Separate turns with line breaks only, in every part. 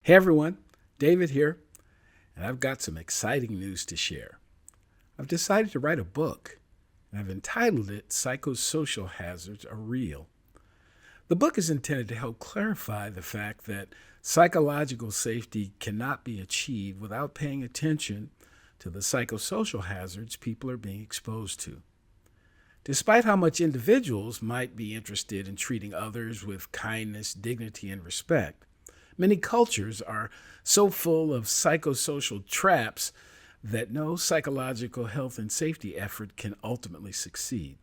Hey everyone, David here, and I've got some exciting news to share. I've decided to write a book, and I've entitled it Psychosocial Hazards Are Real. The book is intended to help clarify the fact that psychological safety cannot be achieved without paying attention to the psychosocial hazards people are being exposed to. Despite how much individuals might be interested in treating others with kindness, dignity, and respect, many cultures are so full of psychosocial traps that no psychological health and safety effort can ultimately succeed.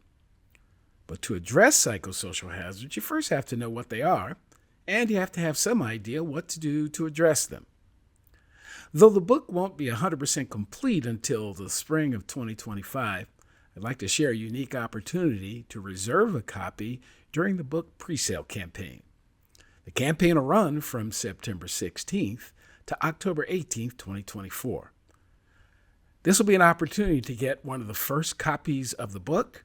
But to address psychosocial hazards, you first have to know what they are, and you have to have some idea what to do to address them. Though the book won't be 100% complete until the spring of 2025, I'd like to share a unique opportunity to reserve a copy during the book presale campaign. The campaign will run from September 16th to October 18th, 2024. This will be an opportunity to get one of the first copies of the book,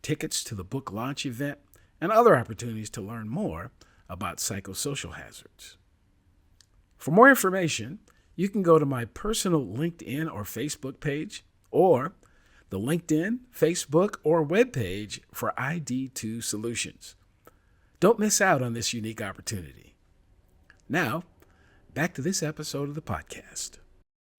tickets to the book launch event, and other opportunities to learn more about psychosocial hazards. For more information, you can go to my personal LinkedIn or Facebook page, or the LinkedIn, Facebook, or webpage for ID2 Solutions. Don't miss out on this unique opportunity. Now, back to this episode of the podcast.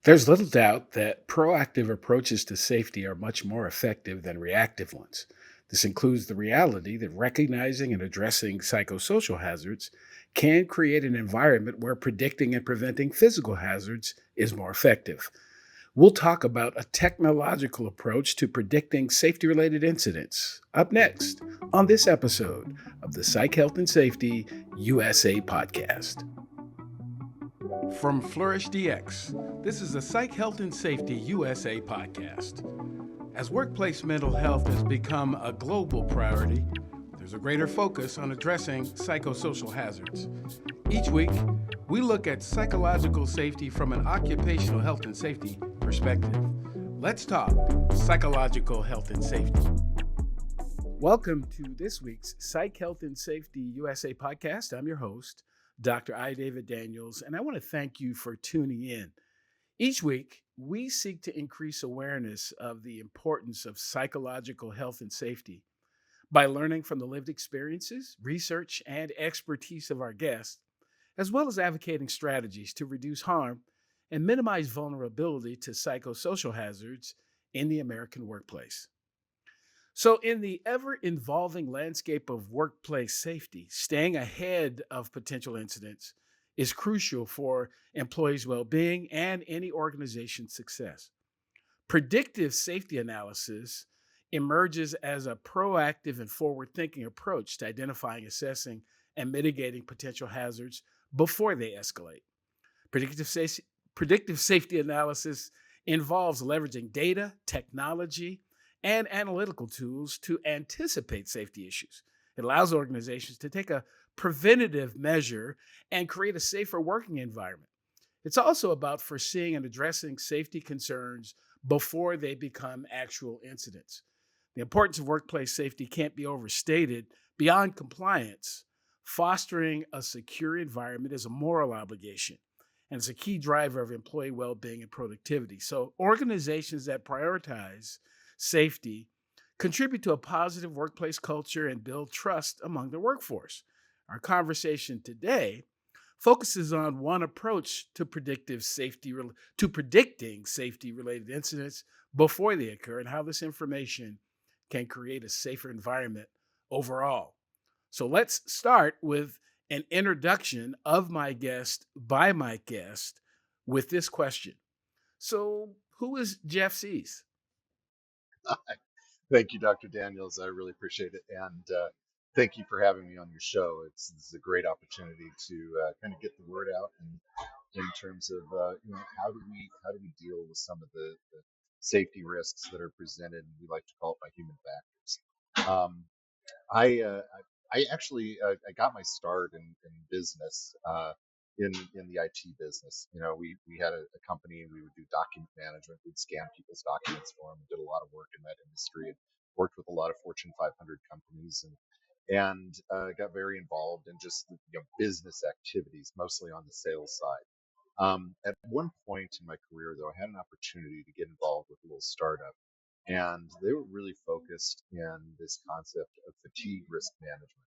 There's little doubt that proactive approaches to safety are much more effective than reactive ones. This includes the reality that recognizing and addressing psychosocial hazards can create an environment where predicting and preventing physical hazards is more effective. We'll talk about a technological approach to predicting safety related incidents up next on this episode of the Psych, Health, and Safety USA podcast. From Flourish DX, this is the Psych, Health, and Safety USA podcast. As workplace mental health has become a global priority, there's a greater focus on addressing psychosocial hazards. Each week, we look at psychological safety from an occupational health and safety perspective. Let's talk psychological health and safety. Welcome to this week's Psych, Health, and Safety USA podcast. I'm your host, Dr. I. David Daniels, and I want to thank you for tuning in. Each week, we seek to increase awareness of the importance of psychological health and safety by learning from the lived experiences, research, and expertise of our guests, as well as advocating strategies to reduce harm and minimize vulnerability to psychosocial hazards in the American workplace. So, in the ever evolving landscape of workplace safety, staying ahead of potential incidents is crucial for employees' well being and any organization's success. Predictive safety analysis emerges as a proactive and forward thinking approach to identifying, assessing, and mitigating potential hazards before they escalate. Predictive safety analysis involves leveraging data, technology, and analytical tools to anticipate safety issues. It allows organizations to take a preventative measure and create a safer working environment. It's also about foreseeing and addressing safety concerns before they become actual incidents. The importance of workplace safety can't be overstated. Beyond compliance, fostering a secure environment is a moral obligation, and it's a key driver of employee well-being and productivity. So organizations that prioritize safety contribute to a positive workplace culture and build trust among their workforce. Our conversation today focuses on one approach to predicting safety-related incidents before they occur and how this information can create a safer environment overall. So let's start with an introduction of my guest by my guest with this question. So, who is Jeff Sease?
Thank you, Dr. Daniels. I really appreciate it, and thank you for having me on your show. This is a great opportunity to kind of get the word out, and in terms of how do we deal with some of the safety risks that are presented, and we like to call it by human factors. I uh, I actually I got my start in business in the IT business. We had a company. We would do document management. We'd scan people's documents for them. Did a lot of work in that industry. And worked with a lot of Fortune 500 companies. and got very involved in just business activities, mostly on the sales side. At one point in my career, though, I had an opportunity to get involved with a little startup, and they were really focused in this concept of fatigue risk management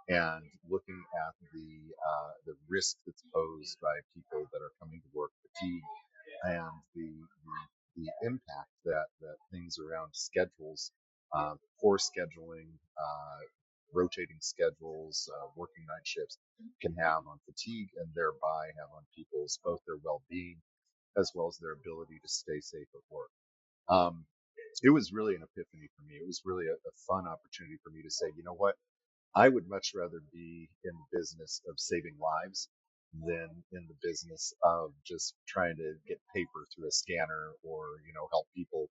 and looking at the risk that's posed by people that are coming to work fatigued and the impact that things around schedules, poor scheduling, rotating schedules, working night shifts can have on fatigue and thereby have on people's both their well-being as well as their ability to stay safe at work. Um, it was really an epiphany for me. It was really a fun opportunity for me to say, you know what? I would much rather be in the business of saving lives than in the business of just trying to get paper through a scanner or, help people,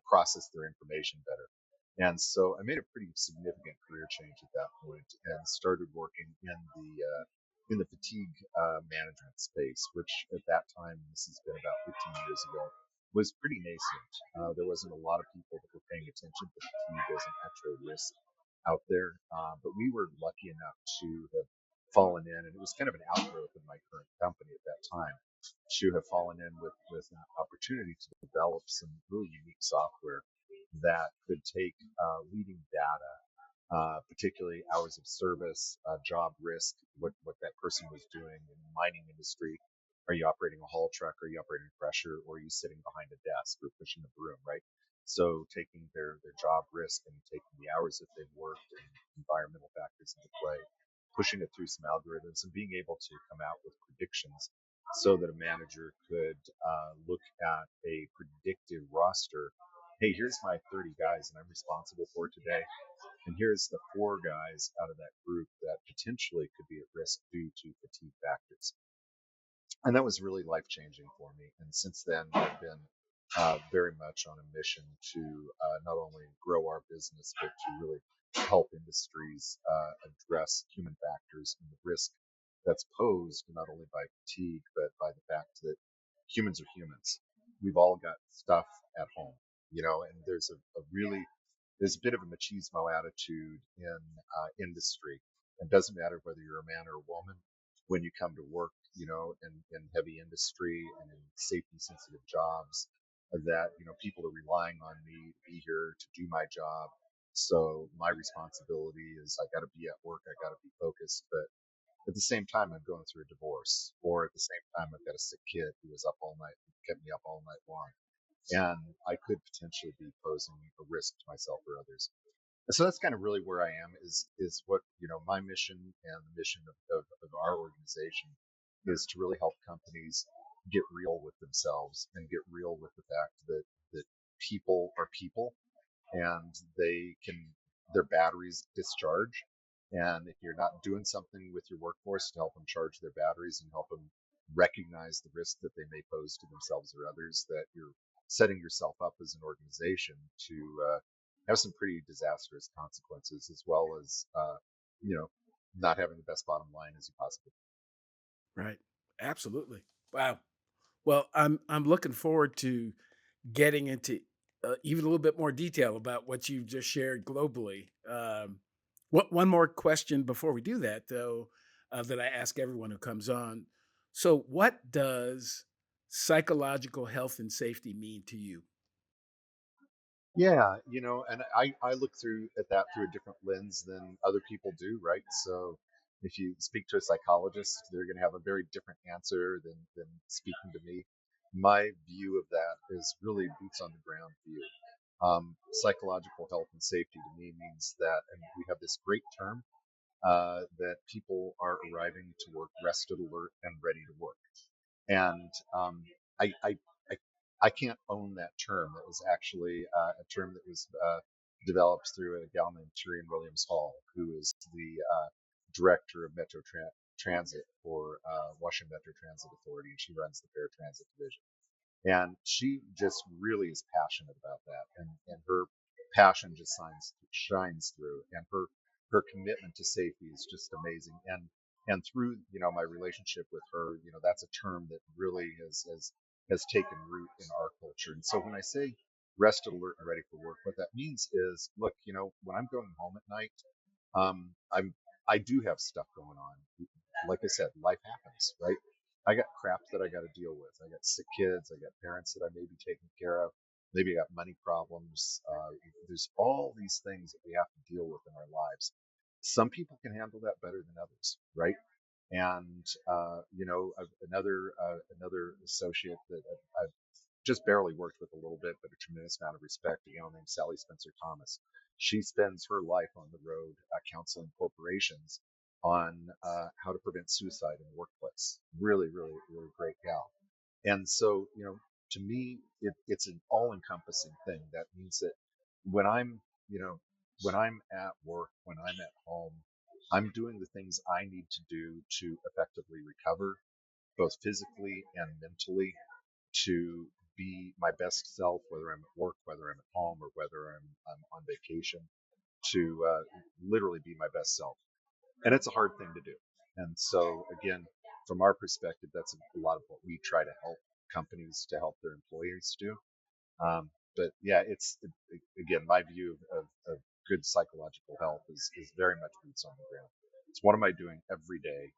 process their information better. And so I made a pretty significant career change at that point and started working in the fatigue management space, which at that time, this has been about 15 years ago, was pretty nascent. There wasn't a lot of people that were paying attention to fatigue as an actual risk out there. But we were lucky enough to have fallen in, and it was kind of an outgrowth of my current company at that time, to have fallen in with an opportunity to develop some really unique software that could take leading data, particularly hours of service, job risk, what that person was doing in the mining industry. Are you operating a haul truck? Are you operating pressure? Or are you sitting behind a desk or pushing a broom, right? So taking their job risk and taking the hours that they've worked and environmental factors into play, pushing it through some algorithms and being able to come out with predictions so that a manager could look at a predictive roster. Hey, here's my 30 guys that I'm responsible for today. And here's the 4 guys out of that group that potentially could be at risk due to fatigue factors. And that was really life changing for me. And since then, I've been very much on a mission to not only grow our business, but to really help industries address human factors and the risk that's posed not only by fatigue, but by the fact that humans are humans. We've all got stuff at home, and there's a bit of a machismo attitude in industry. It doesn't matter whether you're a man or a woman. When you come to work, in heavy industry and in safety sensitive jobs, that, people are relying on me to be here to do my job. So my responsibility is I got to be at work. I got to be focused. But at the same time, I'm going through a divorce, or at the same time, I've got a sick kid who was up all night, kept me up all night long, and I could potentially be posing a risk to myself or others. And so that's kind of really where I am, is what, my mission and the mission of our organization is to really help companies get real with themselves and get real with the fact that people are people, and they can their batteries discharge. And if you're not doing something with your workforce to help them charge their batteries and help them recognize the risk that they may pose to themselves or others, that you're setting yourself up as an organization to have some pretty disastrous consequences, as well as you know not having the best bottom line as you possibly
Right. Absolutely. Wow. Well, I'm looking forward to getting into even a little bit more detail about what you've just shared globally. What one more question before we do that, though, that I ask everyone who comes on. So, what does psychological health and safety mean to you?
Yeah, and I look through at that through a different lens than other people do, right? So if you speak to a psychologist, they're going to have a very different answer than speaking to me. My view of that is really boots on the ground view. Psychological health and safety to me means that, and we have this great term that people are arriving to work rested, alert, and ready to work. And I, I, I, I can't own that term. It was actually a term that was developed through a gal named Tyrion Williams Hall, who is the director of Transit for Washington Metro Transit Authority, and she runs the paratransit division. And she just really is passionate about that, and her passion just shines through, and her commitment to safety is just amazing. And through my relationship with her, that's a term that really has taken root in our culture. And so when I say rested, alert, and ready for work, what that means is, look, when I'm going home at night, I do have stuff going on. Like I said, life happens, right? I got crap that I got to deal with. I got sick kids. I got parents that I may be taking care of. Maybe I got money problems. There's all these things that we have to deal with in our lives. Some people can handle that better than others, right? And another associate that I've just barely worked with a little bit, but a tremendous amount of respect, a gal named Sally Spencer Thomas. She spends her life on the road counseling corporations on how to prevent suicide in the workplace. Really, really, really great gal. And so, to me, it's an all-encompassing thing. That means that when I'm, you know, when I'm at work, when I'm at home, I'm doing the things I need to do to effectively recover, both physically and mentally, to be my best self, whether I'm at work, whether I'm at home, or whether I'm on vacation, to literally be my best self. And it's a hard thing to do. And so, again, from our perspective, that's a lot of what we try to help companies to help their employees do. But yeah, again, my view of good psychological health is very much boots on the ground. It's what am I doing every day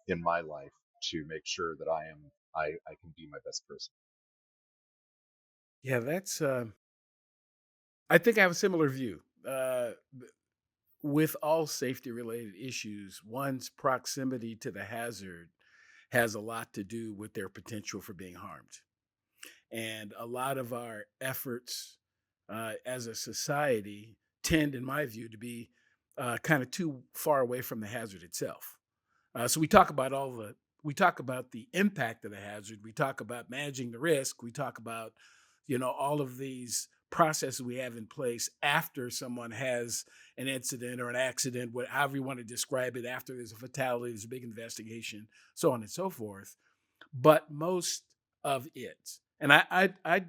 in my life to make sure that I can be my best person.
Yeah, that's. I think I have a similar view. With all safety related issues, one's proximity to the hazard has a lot to do with their potential for being harmed. And a lot of our efforts as a society tend, in my view, to be kind of too far away from the hazard itself. So we talk about the impact of the hazard. We talk about managing the risk. We talk about, all of these processes we have in place after someone has an incident or an accident, however you want to describe it. After there's a fatality, there's a big investigation, so on and so forth. But most of it, and I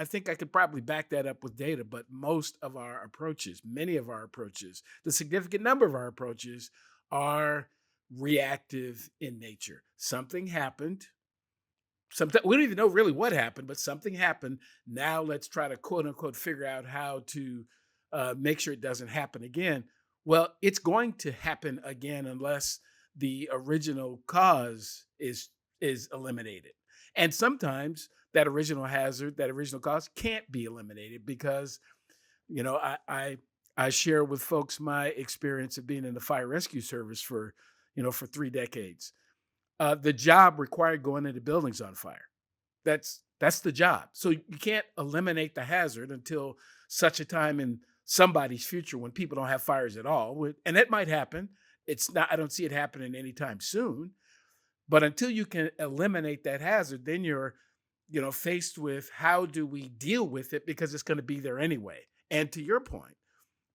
think I could probably back that up with data, but most of our approaches, many of our approaches, the significant number of our approaches are reactive in nature. Something happened. Something we don't even know really what happened, but something happened. Now let's try to quote unquote figure out how to make sure it doesn't happen again. Well, it's going to happen again unless the original cause is eliminated. And sometimes that original hazard, that original cause can't be eliminated because, you know, I I, I share with folks my experience of being in the fire rescue service for 3 decades. The job required going into buildings on fire. That's the job. So you can't eliminate the hazard until such a time in somebody's future when people don't have fires at all. And that might happen. It's not, I don't see it happening anytime soon. But until you can eliminate that hazard, then you're, faced with how do we deal with it because it's going to be there anyway. And to your point,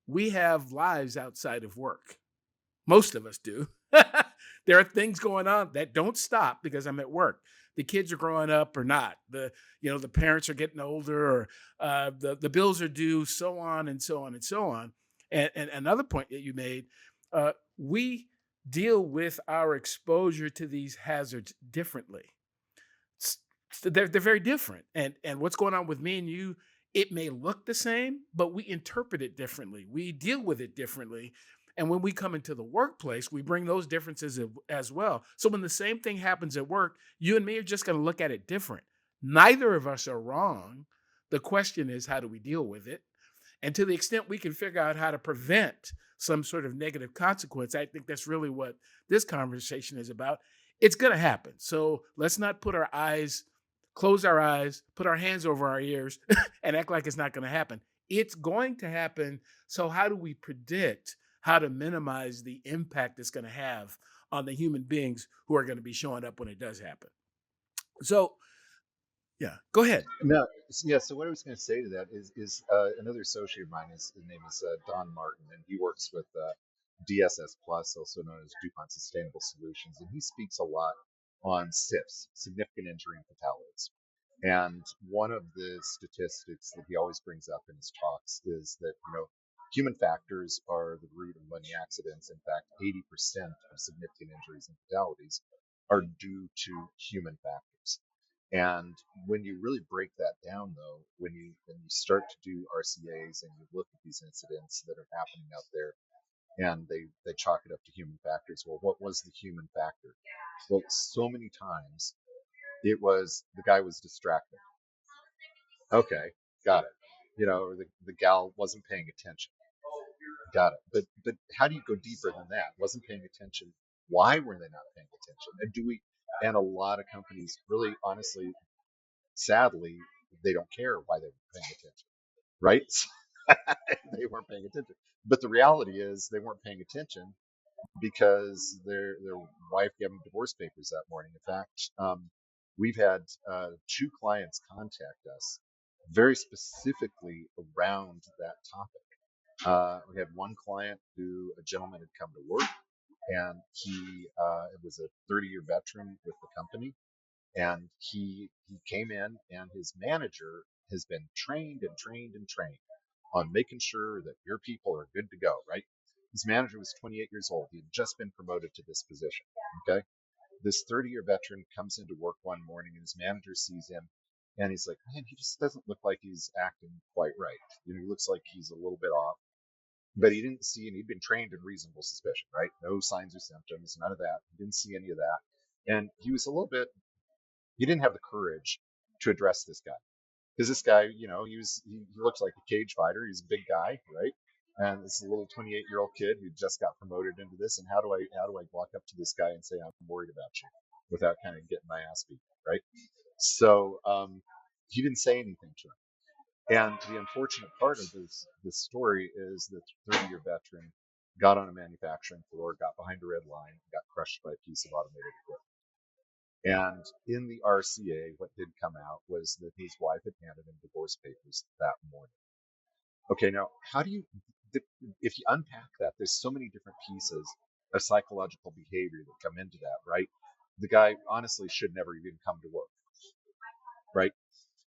we have lives outside of work. Most of us do. There are things going on that don't stop because I'm at work. The kids are growing up or not. The parents are getting older, or the bills are due, so on and so on and so on. And another point that you made, we deal with our exposure to these hazards differently. S- they're very different. And what's going on with me and you, it may look the same, but we interpret it differently. We deal with it differently. And when we come into the workplace, we bring those differences as well. So when the same thing happens at work, you and me are just going to look at it different. Neither of us are wrong. The question is, how do we deal with it? And to the extent we can figure out how to prevent some sort of negative consequence, I think that's really what this conversation is about. It's going to happen. So let's not close our eyes, put our hands over our ears, and act like it's not going to happen. It's going to happen. So, how do we predict how to minimize the impact it's going to have on the human beings who are going to be showing up when it does happen? So, yeah, go ahead.
No, yeah. So what I was going to say to that is another associate of mine. His name is Don Martin, and he works with DSS Plus, also known as DuPont Sustainable Solutions, and he speaks a lot on SIFs, significant injury and fatalities. And one of the statistics that he always brings up in his talks is that human factors are the root of many accidents. In fact, 80% of significant injuries and fatalities are due to human factors. And when you really break that down, though, when you start to do RCAs and you look at these incidents that are happening out there, and they chalk it up to human factors. Well, what was the human factor? Well, so many times it was the guy was distracted. Okay, got it. Or the gal wasn't paying attention. Got it. But how do you go deeper than that? Wasn't paying attention. Why were they not paying attention? And do we? And a lot of companies really, honestly, sadly, they don't care why they weren't paying attention, right? They weren't paying attention. But the reality is they weren't paying attention because their wife gave them divorce papers that morning. In fact, we've had two clients contact us very specifically around that topic. We had one client who a gentleman had come to work, and he was a 30-year veteran with the company, and he came in, and his manager has been trained and trained and trained on making sure that your people are good to go, right? His manager was 28 years old. He had just been promoted to this position. Okay. This 30-year veteran comes into work one morning, and his manager sees him, and he's like, man, he just doesn't look like he's acting quite right. He looks like he's a little bit off. But he didn't see, and he'd been trained in reasonable suspicion, right? No signs or symptoms, none of that. He didn't see any of that. And he was a little bit, he didn't have the courage to address this guy. Because this guy, he looks like a cage fighter. He's a big guy, right? And this little 28-year-old kid who just got promoted into this. And how do I walk up to this guy and say I'm worried about you without kind of getting my ass beat, right? So he didn't say anything to him. And the unfortunate part of this story is that the 30-year veteran got on a manufacturing floor, got behind a red line, got crushed by a piece of automated equipment. And in the RCA, what did come out was that his wife had handed him divorce papers that morning. Okay, now if you unpack that, there's so many different pieces of psychological behavior that come into that, right? The guy honestly should never even come to work, right?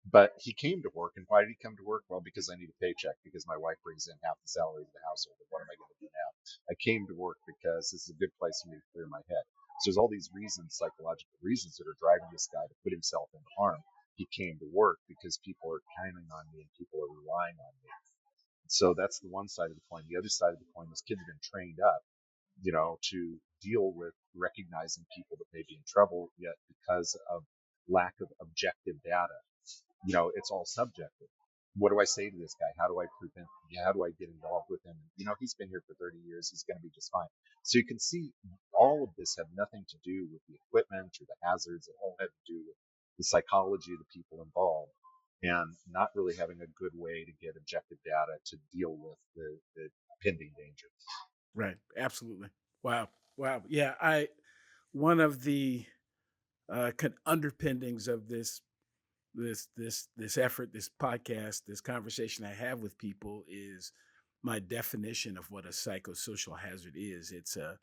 But he came to work, and why did he come to work? Well, because I need a paycheck, because my wife brings in half the salary of the household. And what am I going to do now? I came to work because this is a good place for me to clear my head. So there's all these reasons, psychological reasons, that are driving this guy to put himself into harm. He came to work because people are counting on me and people are relying on me. So that's the one side of the coin. The other side of the coin, this kid's been trained up, to deal with recognizing people that may be in trouble, yet because of lack of objective data, it's all subjective. What do I say to this guy? How do I prevent? How do I get involved with him? He's been here for 30 years. He's going to be just fine. So you can see all of this had nothing to do with the equipment or the hazards. It all had to do with the psychology of the people involved and not really having a good way to get objective data to deal with the pending danger.
Right. Absolutely. Wow. Wow. Yeah. One of the underpinnings of this effort, this podcast, this conversation I have with people is my definition of what a psychosocial hazard is. It's a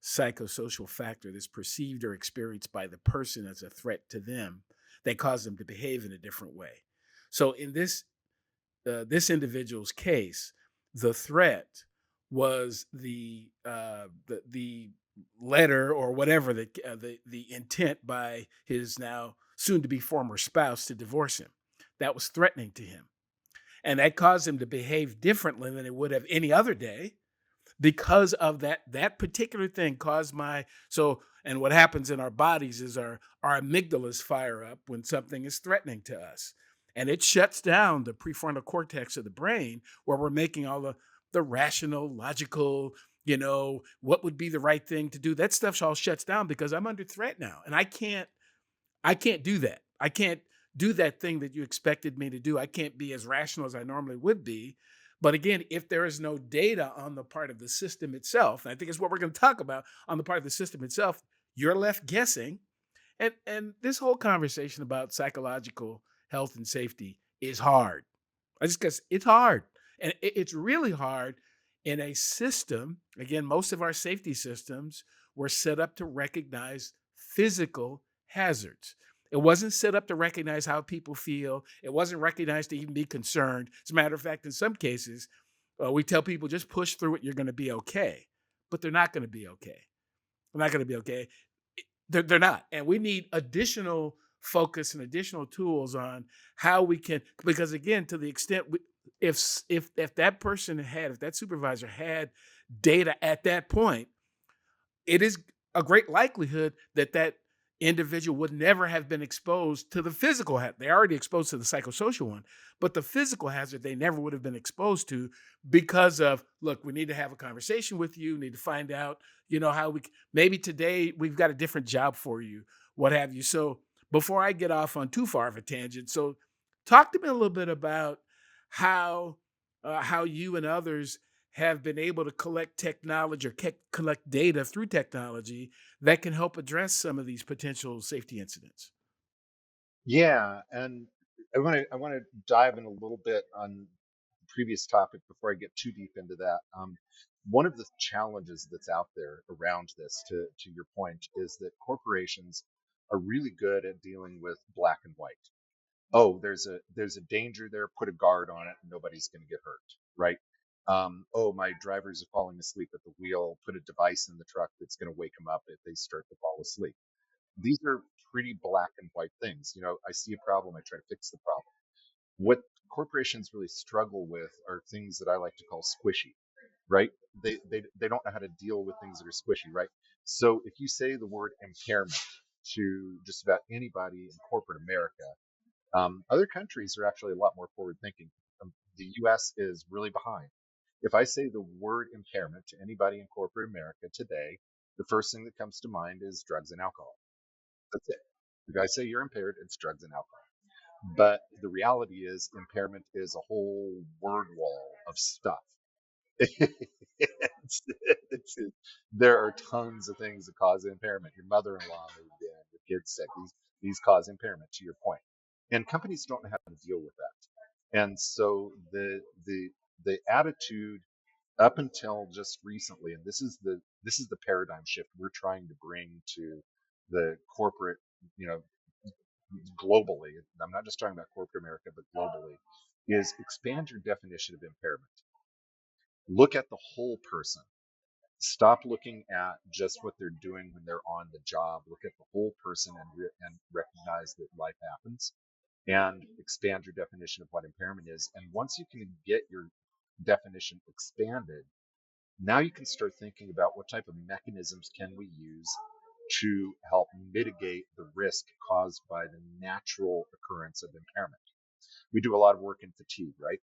psychosocial factor that's perceived or experienced by the person as a threat to them that causes them to behave in a different way. So in this individual's case, the threat was the letter or whatever the intent by his now soon to be former spouse to divorce him. That was threatening to him, and that caused him to behave differently than it would have any other day because of that particular thing caused and what happens in our bodies is our amygdalas fire up when something is threatening to us, and it shuts down the prefrontal cortex of the brain where we're making all the rational, logical, what would be the right thing to do. That stuff all shuts down because I'm under threat now, and I can't do that. I can't do that thing that you expected me to do. I can't be as rational as I normally would be. But again, if there is no data on the part of the system itself, and I think it's what we're going to talk about on the part of the system itself, you're left guessing. And this whole conversation about psychological health and safety is hard. Because it's hard. And it's really hard in a system. Again, most of our safety systems were set up to recognize physical hazards. It wasn't set up to recognize how people feel. It wasn't recognized to even be concerned. As a matter of fact, in some cases, we tell people just push through it. You're going to be okay. But they're not going to be okay. They're not going to be okay. They're not. And we need additional focus and additional tools on how we can, because again, to the extent if that supervisor had data at that point, it is a great likelihood that that individual would never have been exposed to the physical hazard. They're already exposed to the psychosocial one, but the physical hazard they never would have been exposed to because of, look, we need to have a conversation with you, need to find out, how maybe today we've got a different job for you, what have you. So before I get off on too far of a tangent, so talk to me a little bit about how how you and others have been able to collect technology or collect data through technology that can help address some of these potential safety incidents.
Yeah, and I want to dive in a little bit on the previous topic before I get too deep into that. One of the challenges that's out there around this, to your point, is that corporations are really good at dealing with black and white. Oh, there's a danger there. Put a guard on it. Nobody's going to get hurt, right? Oh, my drivers are falling asleep at the wheel. Put a device in the truck that's going to wake them up if they start to fall asleep. These are pretty black and white things. I see a problem, I try to fix the problem. What corporations really struggle with are things that I like to call squishy, right? They don't know how to deal with things that are squishy, right? So if you say the word impairment to just about anybody in corporate America, other countries are actually a lot more forward thinking. The US is really behind. If I say the word impairment to anybody in corporate America today, the first thing that comes to mind is drugs and alcohol. That's it. If I say you're impaired, it's drugs and alcohol. But the reality is, impairment is a whole word wall of stuff. it's, it's, there are tons of things that cause impairment. Your mother-in-law moved in, your kid's sick. These cause impairment, to your point. And companies don't know how to deal with that. And so the attitude up until just recently, and this is the paradigm shift we're trying to bring to the corporate, you know, globally. I'm not just talking about corporate America, but globally, is expand your definition of impairment. Look at the whole person. Stop looking at just what they're doing when they're on the job. Look at the whole person and recognize that life happens, and expand your definition of what impairment is. And once you can get your definition expanded, now you can start thinking about what type of mechanisms can we use to help mitigate the risk caused by the natural occurrence of impairment. We do a lot of work in fatigue, right?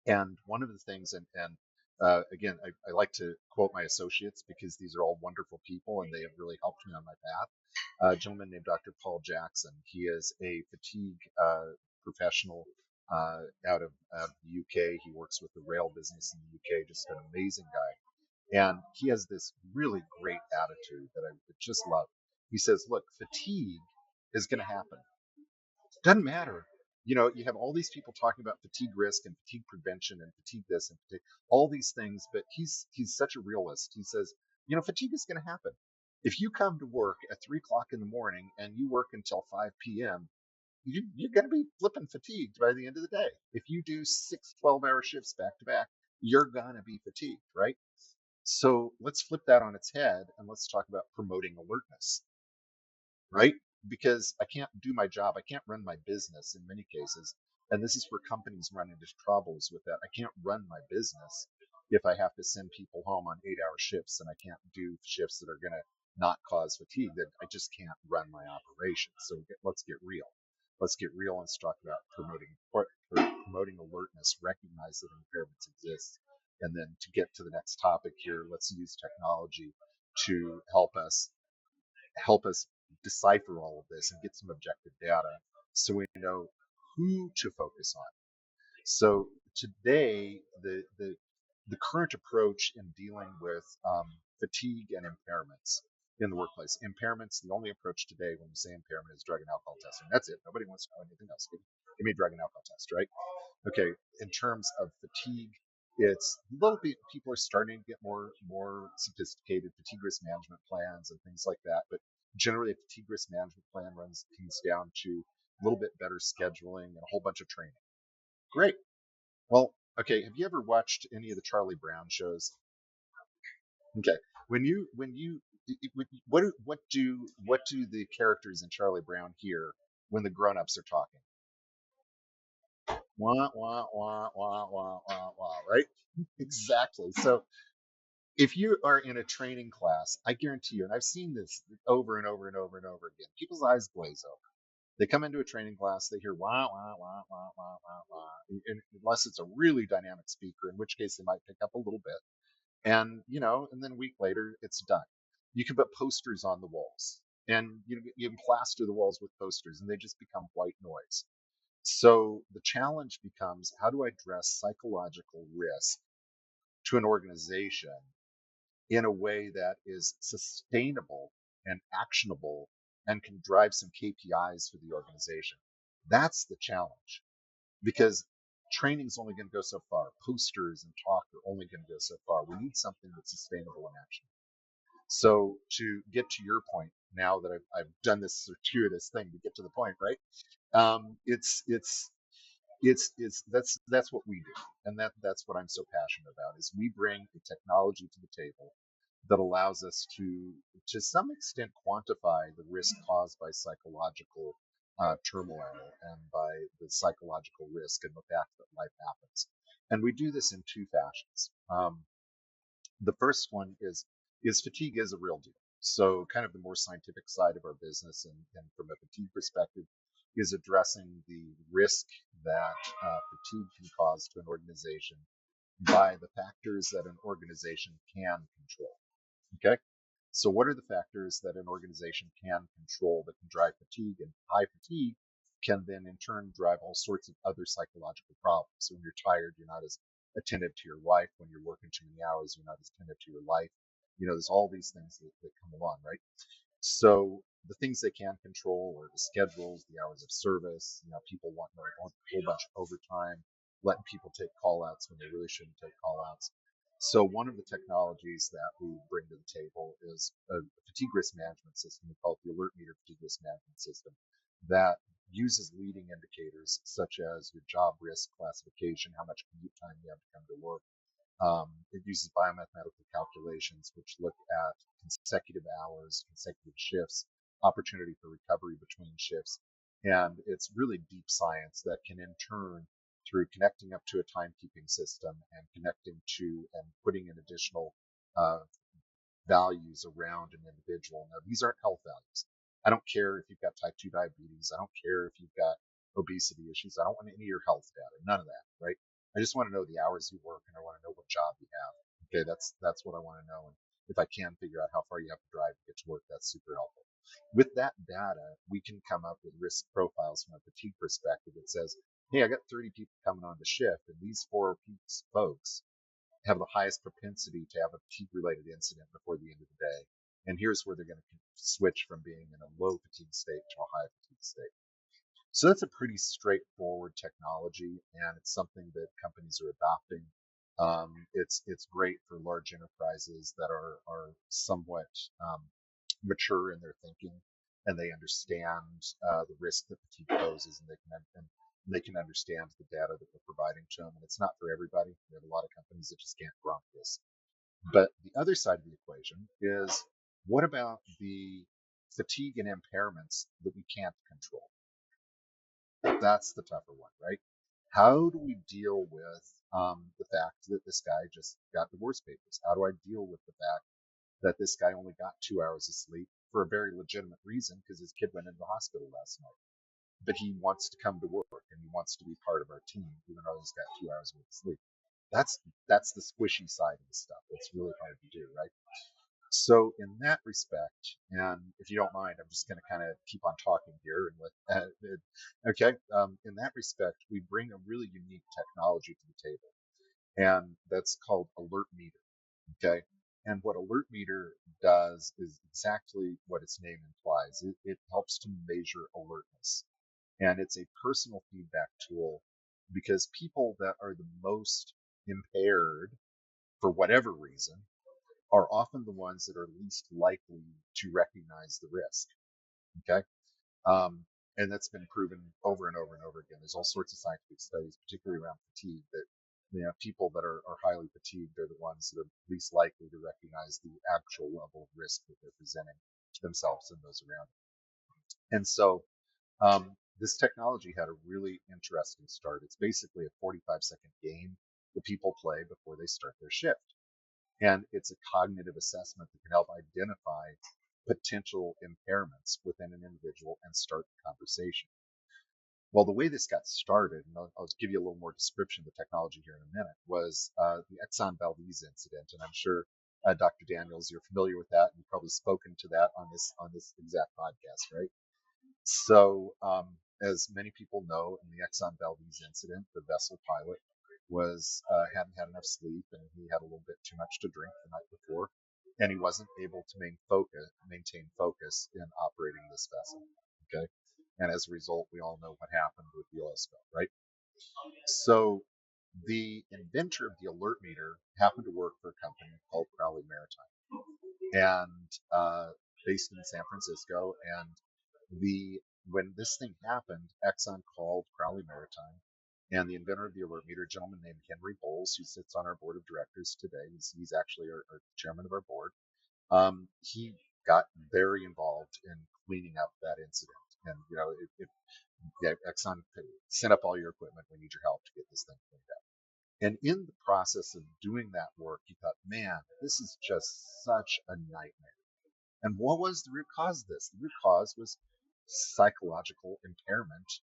And one of the things, and again, I like to quote my associates because these are all wonderful people and they have really helped me on my path. A gentleman named Dr. Paul Jackson. He is a fatigue professional out of the UK. He works with the rail business in the UK. Just an amazing guy, and he has this really great attitude that I just love. He says, "Look, fatigue is going to happen. Doesn't matter. You have all these people talking about fatigue risk and fatigue prevention and fatigue this and fatigue, all these things, but he's such a realist. He says, fatigue is going to happen. If you come to work at 3 o'clock in the morning and you work until 5 p.m., you're going to be flipping fatigued by the end of the day. If you do 6 12-hour shifts back to back, you're going to be fatigued, right? So let's flip that on its head and let's talk about promoting alertness, right? Because I can't do my job. I can't run my business in many cases. And this is where companies run into troubles with that. I can't run my business if I have to send people home on 8-hour shifts and I can't do shifts that are going to not cause fatigue. That I just can't run my operation. So let's get real. Let's get real and talk about promoting alertness, recognize that impairments exist. And then to get to the next topic here, let's use technology to help us decipher all of this and get some objective data so we know who to focus on. So today, the current approach in dealing with fatigue and impairments in the workplace. Impairments, the only approach today when you say impairment is drug and alcohol testing. That's it. Nobody wants to know anything else. Give me a drug and alcohol test, right? Okay. In terms of fatigue, it's a little bit, people are starting to get more sophisticated fatigue risk management plans and things like that. But generally, a fatigue risk management plan comes down to a little bit better scheduling and a whole bunch of training. Great. Well, okay. Have you ever watched any of the Charlie Brown shows? Okay. When you what do the characters in Charlie Brown hear when the grown-ups are talking? Wah wah wah wah wah wah wah. Right? Exactly. So If you are in a training class, I guarantee you, and I've seen this over and over and over and over again, people's eyes glaze over. They come into a training class, they hear wah, wah, wah, wah, wah, wah, wah, unless it's a really dynamic speaker, in which case they might pick up a little bit. And then a week later, it's done. You can put posters on the walls, and you can plaster the walls with posters, and they just become white noise. So the challenge becomes, how do I address psychological risk to an organization in a way that is sustainable and actionable and can drive some KPIs for the organization? That's the challenge, because training's only going to go so far. Posters and talk are only going to go so far. We need something that's sustainable and actionable. So to get to your point, now that I've done this circuitous thing to get to the point, right? It's that's what we do, and that's what I'm so passionate about. Is we bring a technology to the table that allows us to some extent quantify the risk caused by psychological turmoil and by the psychological risk and the fact that life happens. And we do this in two fashions. The first one is fatigue is a real deal. So kind of the more scientific side of our business, and from a fatigue perspective, is addressing the risk that fatigue can cause to an organization by the factors that an organization can control. Okay. So what are the factors that an organization can control that can drive fatigue? And high fatigue can then in turn drive all sorts of other psychological problems. So when you're tired, you're not as attentive to your wife. When you're working too many hours, you're not as attentive to your life. There's all these things that come along, right? So the things they can control are the schedules, the hours of service. People want a whole bunch of overtime, letting people take call outs when they really shouldn't take call outs. So one of the technologies that we bring to the table is a fatigue risk management system. We call it the Alert Meter Fatigue Risk Management System, that uses leading indicators such as your job risk classification, how much commute time you have to come to work. It uses biomathematical calculations, which look at consecutive hours, consecutive shifts, opportunity for recovery between shifts. And it's really deep science that can in turn, through connecting up to a timekeeping system and connecting to and putting in additional uh, values around an individual. Now, these aren't health values. I don't care if you've got type 2 diabetes. I don't care if you've got obesity issues. I don't want any of your health data, none of that, right? I just want to know the hours you work, and I want to know what job you have. Okay, that's what I want to know. And if I can figure out how far you have to drive to get to work, that's super helpful. With that data, we can come up with risk profiles from a fatigue perspective that says, hey, I got 30 people coming on the shift, and these four folks have the highest propensity to have a fatigue related incident before the end of the day. And here's where they're going to switch from being in a low fatigue state to a high fatigue state. So that's a pretty straightforward technology, and it's something that companies are adopting. It's great for large enterprises that are somewhat mature in their thinking, and they understand the risk that fatigue poses, and they can understand the data that we're providing to them. And it's not for everybody. We have a lot of companies that just can't grok this. But the other side of the equation is, what about the fatigue and impairments that we can't control? That's the tougher one, right? How do we deal with the fact that this guy just got divorce papers? How do I deal with the fact that this guy only got 2 hours of sleep for a very legitimate reason, because his kid went into the hospital last night? But he wants to come to work and he wants to be part of our team, even though he's got 2 hours worth of sleep. That's the squishy side of the stuff. It's really hard to do, right? So in that respect, and if you don't mind, I'm just going to kind of keep on talking here. Okay. In that respect, we bring a really unique technology to the table, and that's called Alert Meter. Okay. And what Alert Meter does is exactly what its name implies. It helps to measure alertness, and it's a personal feedback tool, because people that are the most impaired for whatever reason are often the ones that are least likely to recognize the risk. Okay. And that's been proven over and over and over again. There's all sorts of scientific studies, particularly around fatigue, that people that are highly fatigued are the ones that are least likely to recognize the actual level of risk that they're presenting to themselves and those around them. And so this technology had a really interesting start. It's basically a 45-second game that people play before they start their shift. And it's a cognitive assessment that can help identify potential impairments within an individual and start the conversation. Well, the way this got started, and I'll give you a little more description of the technology here in a minute, was the Exxon Valdez incident, and I'm sure Dr. Daniels, you're familiar with that, and you've probably spoken to that on this exact podcast, right? So, as many people know, in the Exxon Valdez incident, the vessel pilot was hadn't had enough sleep, and he had a little bit too much to drink the night before, and he wasn't able to maintain focus in operating this vessel. Okay, and as a result, we all know what happened with the oil spill, right? So, the inventor of the alert meter happened to work for a company called Crowley Maritime, and based in San Francisco. And when this thing happened, Exxon called Crowley Maritime, and the inventor of the alert meter, a gentleman named Henry Bowles, who sits on our board of directors today. He's actually our chairman of our board. He got very involved in cleaning up that incident. And yeah, Exxon sent up all your equipment. We need your help to get this thing cleaned up. And in the process of doing that work, he thought, man, this is just such a nightmare. And what was the root cause of this? The root cause was psychological impairment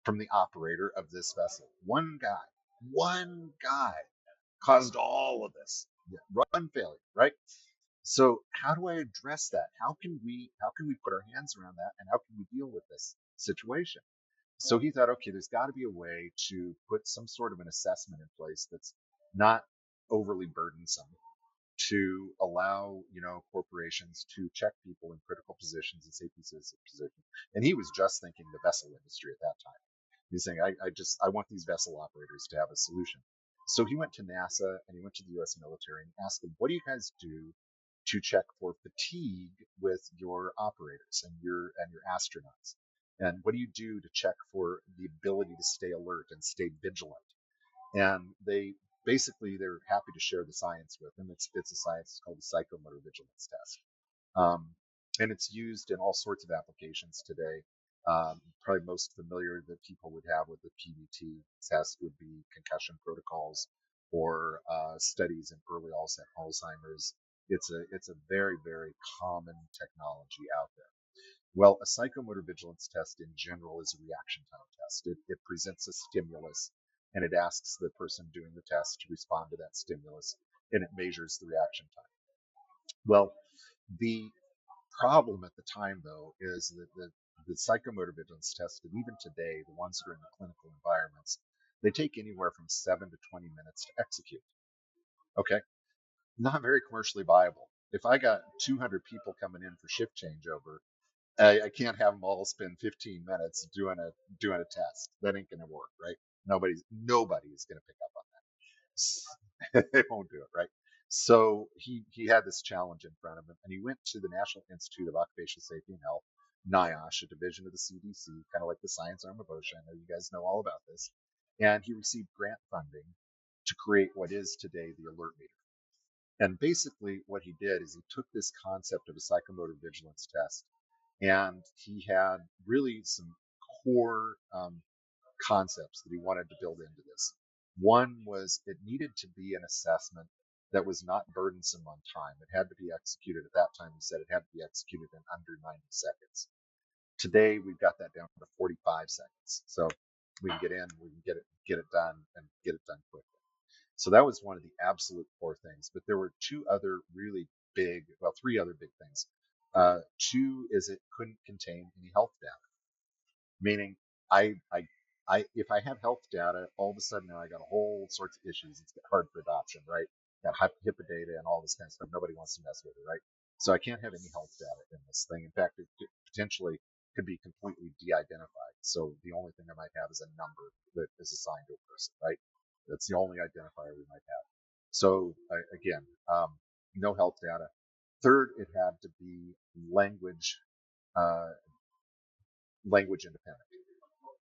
from the operator of this vessel. One guy caused all of this run failure, right? So how do I address that? How can we put our hands around that, and how can we deal with this situation? So he thought, okay, there's got to be a way to put some sort of an assessment in place that's not overly burdensome, to allow corporations to check people in critical positions and safety positions. And he was just thinking the vessel industry at that time. He's saying, I want these vessel operators to have a solution. So he went to NASA and he went to the U.S. military and asked them, what do you guys do to check for fatigue with your operators and your astronauts? And what do you do to check for the ability to stay alert and stay vigilant? And they're happy to share the science with them. It's a science, it's called the psychomotor vigilance test. And it's used in all sorts of applications today. Probably most familiar that people would have with the PBT test would be concussion protocols or studies in early Alzheimer's. It's a very, very common technology out there. Well, a psychomotor vigilance test in general is a reaction time test. It presents a stimulus and it asks the person doing the test to respond to that stimulus, and it measures the reaction time. Well, the problem at the time, though, is that the psychomotor vigilance test, and even today, the ones that are in the clinical environments, they take anywhere from 7 to 20 minutes to execute. Okay, not very commercially viable. If I got 200 people coming in for shift changeover, I can't have them all spend 15 minutes doing a test. That ain't gonna work, right? Nobody is gonna pick up on that. They won't do it, right? So he had this challenge in front of him, and he went to the National Institute of Occupational Safety and Health, NIOSH, a division of the CDC, kind of like the science arm of OSHA. I know you guys know all about this. And he received grant funding to create what is today the alert meter. And basically, what he did is he took this concept of a psychomotor vigilance test, and he had really some core concepts that he wanted to build into this. One was it needed to be an assessment that was not burdensome on time. It had to be executed at that time. He said it had to be executed in under 90 seconds. Today, we've got that down to 45 seconds. So we can get in, we can get it done, and get it done quickly. So that was one of the absolute core things. But there were three other big things. Two is it couldn't contain any health data, meaning if I have health data, all of a sudden now I got a whole sorts of issues. It's hard for adoption, right? Got HIPAA data and all this kind of stuff. Nobody wants to mess with it, right? So I can't have any health data in this thing. In fact, it potentially could be completely de-identified. So the only thing I might have is a number that is assigned to a person, right? That's the only identifier we might have. So again, no health data. Third, it had to be language independent.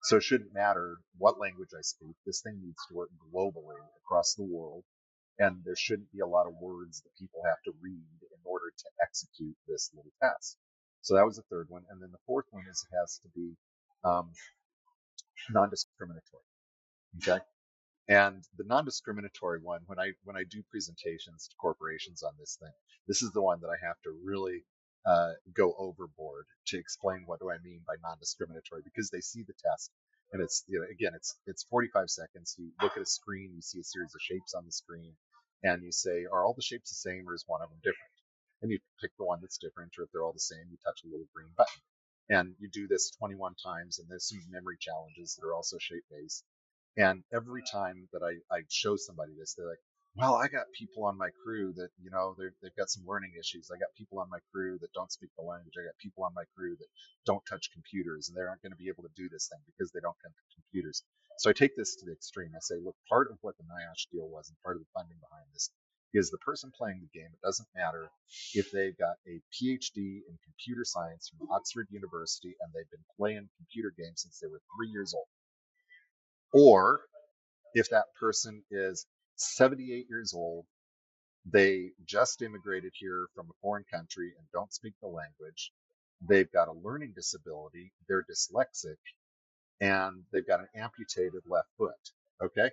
So it shouldn't matter what language I speak. This thing needs to work globally across the world, and there shouldn't be a lot of words that people have to read in order to execute this little test. So that was the third one. And then the fourth one is it has to be non-discriminatory. Okay. And the non-discriminatory one, when I do presentations to corporations on this thing, this is the one that I have to really go overboard to explain what do I mean by non-discriminatory, because they see the test and it's, again, it's 45 seconds. You look at a screen, you see a series of shapes on the screen, and you say, are all the shapes the same or is one of them different? And you pick the one that's different, or if they're all the same, you touch a little green button. And you do this 21 times, and there's some memory challenges that are also shape based. And every time that I show somebody this, they're like, well, I got people on my crew that, they've got some learning issues. I got people on my crew that don't speak the language. I got people on my crew that don't touch computers, and they aren't going to be able to do this thing because they don't touch computers. So I take this to the extreme. I say, look, part of what the NIOSH deal was and part of the funding behind this is the person playing the game. It doesn't matter if they've got a PhD in computer science from Oxford University and they've been playing computer games since they were 3 years old, or if that person is 78 years old, they just immigrated here from a foreign country and don't speak the language, they've got a learning disability, they're dyslexic, and they've got an amputated left foot. Okay?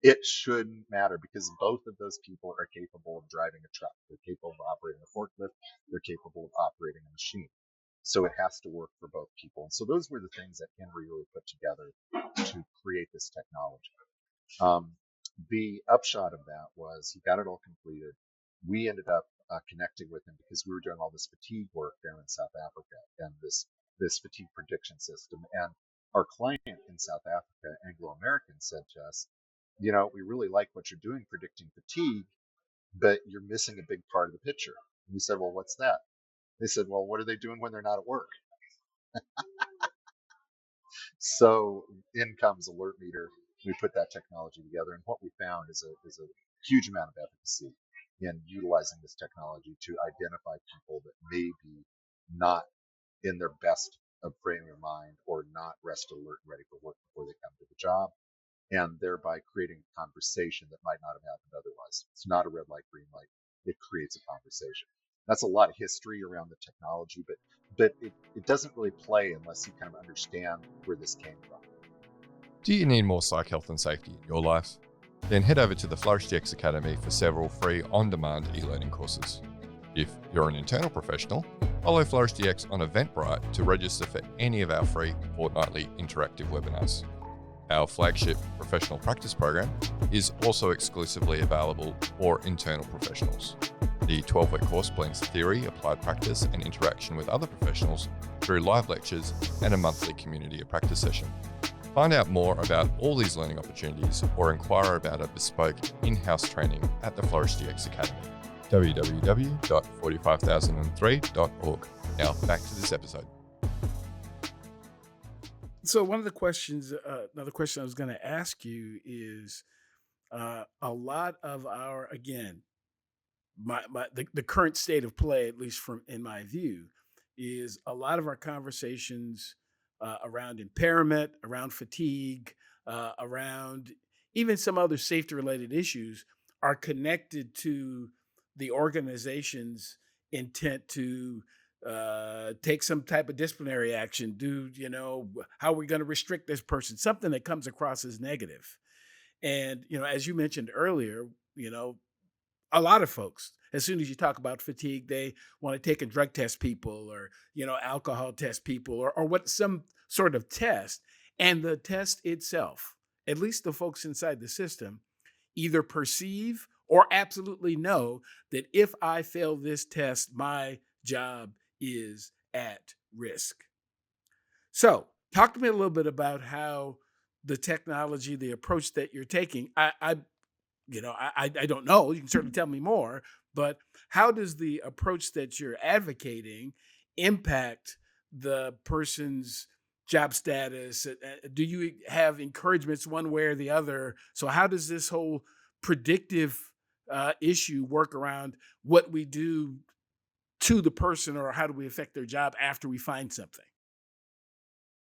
It shouldn't matter, because both of those people are capable of driving a truck. They're capable of operating a forklift. They're capable of operating a machine. So it has to work for both people. And so those were the things that Henry really put together to create this technology. The upshot of that was he got it all completed. We ended up connecting with him because we were doing all this fatigue work down in South Africa and this fatigue prediction system. And our client in South Africa, Anglo American, said to us, we really like what you're doing predicting fatigue, but you're missing a big part of the picture. And we said, well, what's that? They said, well, what are they doing when they're not at work? So in comes Alert Meter. We put that technology together, and what we found is a huge amount of efficacy in utilizing this technology to identify people that may be not in their best of frame of mind or not rest alert and ready for work before they come to the job, and thereby creating a conversation that might not have happened otherwise. It's not a red light, green light. It creates a conversation. That's a lot of history around the technology, but it doesn't really play unless you kind of understand where this came from.
Do you need more psych health and safety in your life? Then head over to the FlourishDX Academy for several free on-demand e-learning courses. If you're an internal professional, follow FlourishDX on Eventbrite to register for any of our free fortnightly interactive webinars. Our flagship professional practice program is also exclusively available for internal professionals. The 12-week course blends theory, applied practice, and interaction with other professionals through live lectures and a monthly community of practice session. Find out more about all these learning opportunities or inquire about a bespoke in-house training at the FlourishDX Academy. www.45003.org. Now back to this episode.
So one of the questions, another question I was going to ask you is, a lot of our, again, the current state of play, at least from in my view, is a lot of our conversations around impairment, around fatigue, around even some other safety related issues are connected to the organization's intent to take some type of disciplinary action. How are we going to restrict this person? Something that comes across as negative. And as you mentioned earlier, you know, a lot of folks, as soon as you talk about fatigue, they want to take and drug test people, or alcohol test people, or what, some sort of test. And the test itself, at least the folks inside the system, either perceive or absolutely know that if I fail this test, my job is at risk. So talk to me a little bit about how the technology, the approach that you're taking. I don't know. You can certainly tell me more, but how does the approach that you're advocating impact the person's job status? Do you have encouragements one way or the other? So how does this whole predictive issue work around what we do to the person, or how do we affect their job after we find something?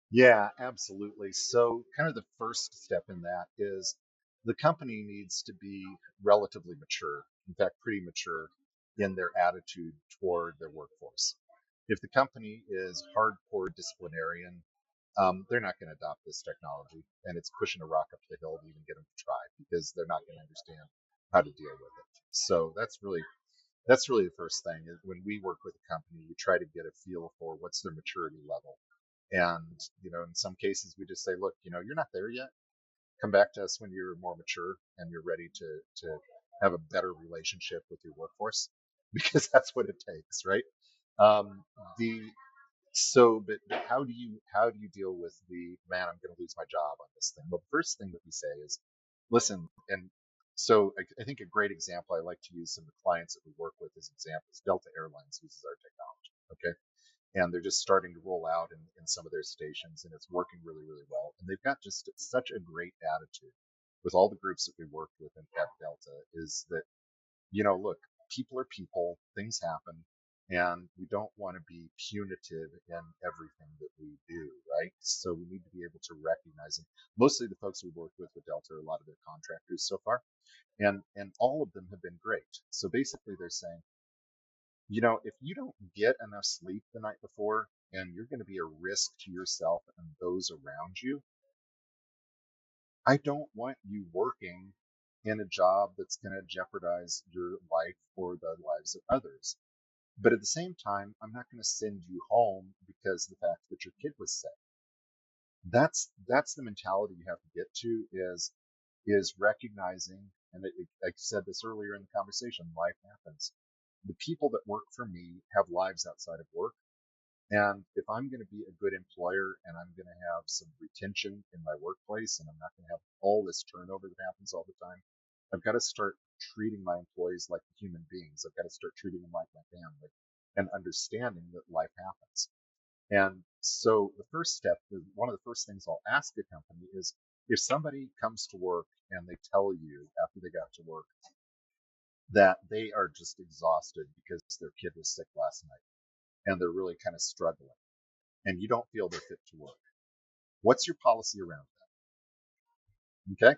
Yeah, absolutely. So, kind of the first step in that is the company needs to be relatively mature, in fact, pretty mature in their attitude toward their workforce. If the company is hardcore disciplinarian, they're not going to adopt this technology, and it's pushing a rock up the hill to even get them to try because they're not going to understand how to deal with it. So that's really the first thing. Is when we work with a company, we try to get a feel for what's their maturity level. And, in some cases we just say, look, you're not there yet. Come back to us when you're more mature and you're ready to have a better relationship with your workforce, because that's what it takes, right? Um, the but how do you deal with the, man, I'm going to lose my job on this thing? Well, the first thing that we say is, listen, and so I think a great example I like to use some of the clients that we work with as examples. Delta Airlines uses our technology, okay, and they're just starting to roll out in some of their stations, and it's working really, really well. And they've got just such a great attitude with all the groups that we worked with at Delta, is that, look, people are people, things happen, and we don't want to be punitive in everything that we do, right? So we need to be able to recognize them. Mostly the folks we've worked with Delta are a lot of their contractors so far, and all of them have been great. So basically they're saying, if you don't get enough sleep the night before and you're going to be a risk to yourself and those around you, I don't want you working in a job that's going to jeopardize your life or the lives of others. But at the same time, I'm not going to send you home because of the fact that your kid was sick. That's the mentality you have to get to, is recognizing, and I said this earlier in the conversation, life happens. The people that work for me have lives outside of work. And if I'm going to be a good employer and I'm going to have some retention in my workplace, and I'm not going to have all this turnover that happens all the time, I've got to start treating my employees like human beings. I've got to start treating them like my family and understanding that life happens. And so the first step, one of the first things I'll ask a company is, if somebody comes to work and they tell you after they got to work that they are just exhausted because their kid was sick last night and they're really kind of struggling, and you don't feel they're fit to work, what's your policy around that? Okay?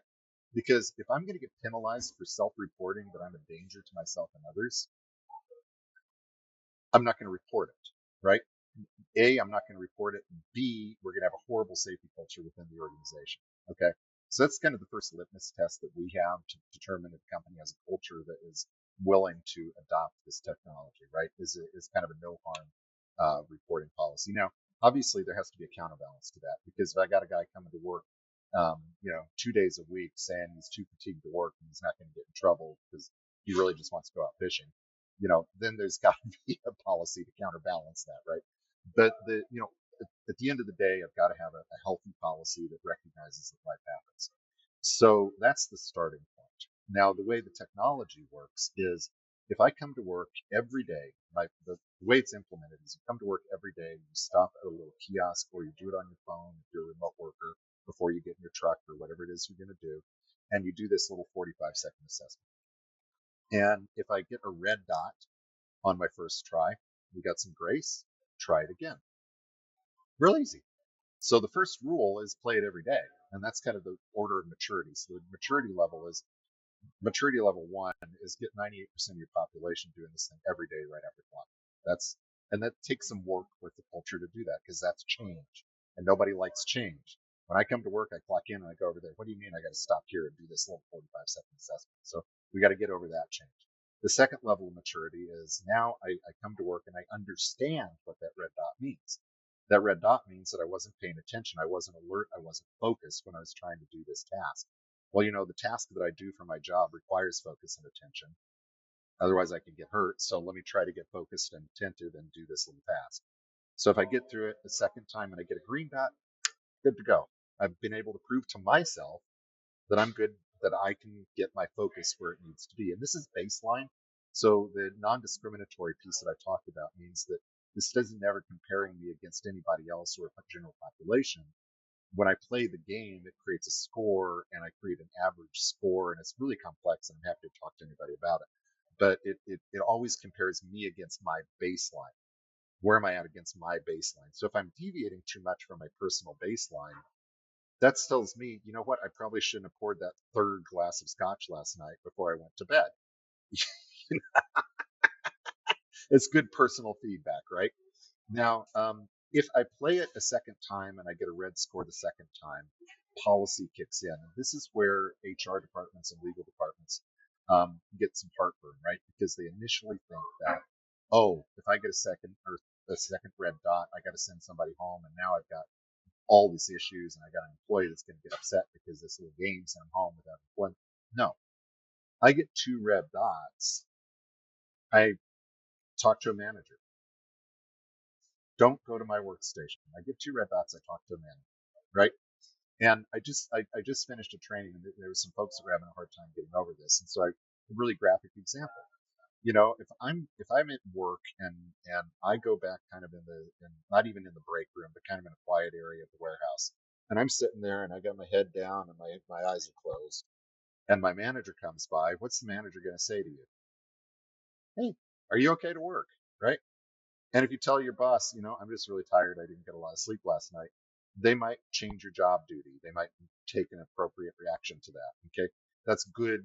Because if I'm going to get penalized for self-reporting that I'm a danger to myself and others, I'm not going to report it, right? A, I'm not going to report it. B, we're going to have a horrible safety culture within the organization. Okay? So that's kind of the first litmus test that we have to determine if a company has a culture that is willing to adopt this technology, right? Is kind of a no harm reporting policy. Now, obviously, there has to be a counterbalance to that, because if I got a guy coming to work, 2 days a week saying he's too fatigued to work and he's not going to get in trouble because he really just wants to go out fishing, then there's got to be a policy to counterbalance that, right? But at the end of the day, I've got to have a healthy policy that recognizes that life happens. So that's the starting point. Now, the way the technology works is, if I come to work every day, the way it's implemented is, you come to work every day, you stop at a little kiosk, or you do it on your phone if you're a remote worker before you get in your truck or whatever it is you're going to do, and you do this little 45-second assessment. And if I get a red dot on my first try, we got some grace, try it again. Real easy. So the first rule is play it every day. And that's kind of the order of maturity. So the maturity level 1 is get 98% of your population doing this thing every day right after clock. And that takes some work with the culture to do that, because that's change. And nobody likes change. When I come to work, I clock in and I go over there. What do you mean I got to stop here and do this little 45-second assessment? So we got to get over that change. The second level of maturity is, now I come to work and I understand what that red dot means. That red dot means that I wasn't paying attention. I wasn't alert. I wasn't focused when I was trying to do this task. Well, the task that I do for my job requires focus and attention. Otherwise, I could get hurt. So let me try to get focused and attentive and do this little task. So if I get through it the second time and I get a green dot, good to go. I've been able to prove to myself that I'm good, that I can get my focus where it needs to be. And this is baseline. So the non-discriminatory piece that I talked about means that this isn't ever comparing me against anybody else or a general population. When I play the game, it creates a score, and I create an average score, and it's really complex, and I'm happy to talk to anybody about it. But it always compares me against my baseline. Where am I at against my baseline? So if I'm deviating too much from my personal baseline, that tells me, you know what, I probably shouldn't have poured that third glass of scotch last night before I went to bed. It's good personal feedback, right? Now, If I play it a second time and I get a red score the second time, policy kicks in. And this is where HR departments and legal departments get some heartburn, right? Because they initially think that, oh, if I get a second red dot, I got to send somebody home, and now I've got all these issues, and I got an employee that's going to get upset because this little game sent him home without employment. No, I get 2 red dots. I talk to a manager. Don't go to my workstation. I get 2 red dots. I talk to a manager, right? And I just finished a training, and there were some folks that were having a hard time getting over this, and so a really graphic example. If I'm at work and I go back kind of not even in the break room, but kind of in a quiet area of the warehouse, and I'm sitting there and I got my head down and my eyes are closed, and my manager comes by, what's the manager going to say to you? Hey, are you okay to work? Right? And if you tell your boss, I'm just really tired, I didn't get a lot of sleep last night, they might change your job duty. They might take an appropriate reaction to that. Okay. That's good,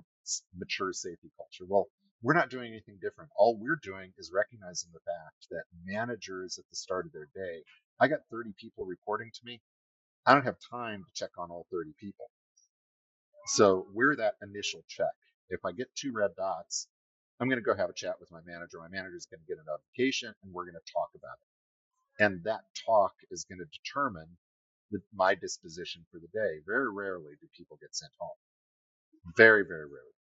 mature safety culture. Well, we're not doing anything different. All we're doing is recognizing the fact that managers at the start of their day, I got 30 people reporting to me. I don't have time to check on all 30 people. So we're that initial check. If I get 2 red dots, I'm going to go have a chat with my manager. My manager is going to get a notification, and we're going to talk about it. And that talk is going to determine my disposition for the day. Very rarely do people get sent home. Very, very rarely.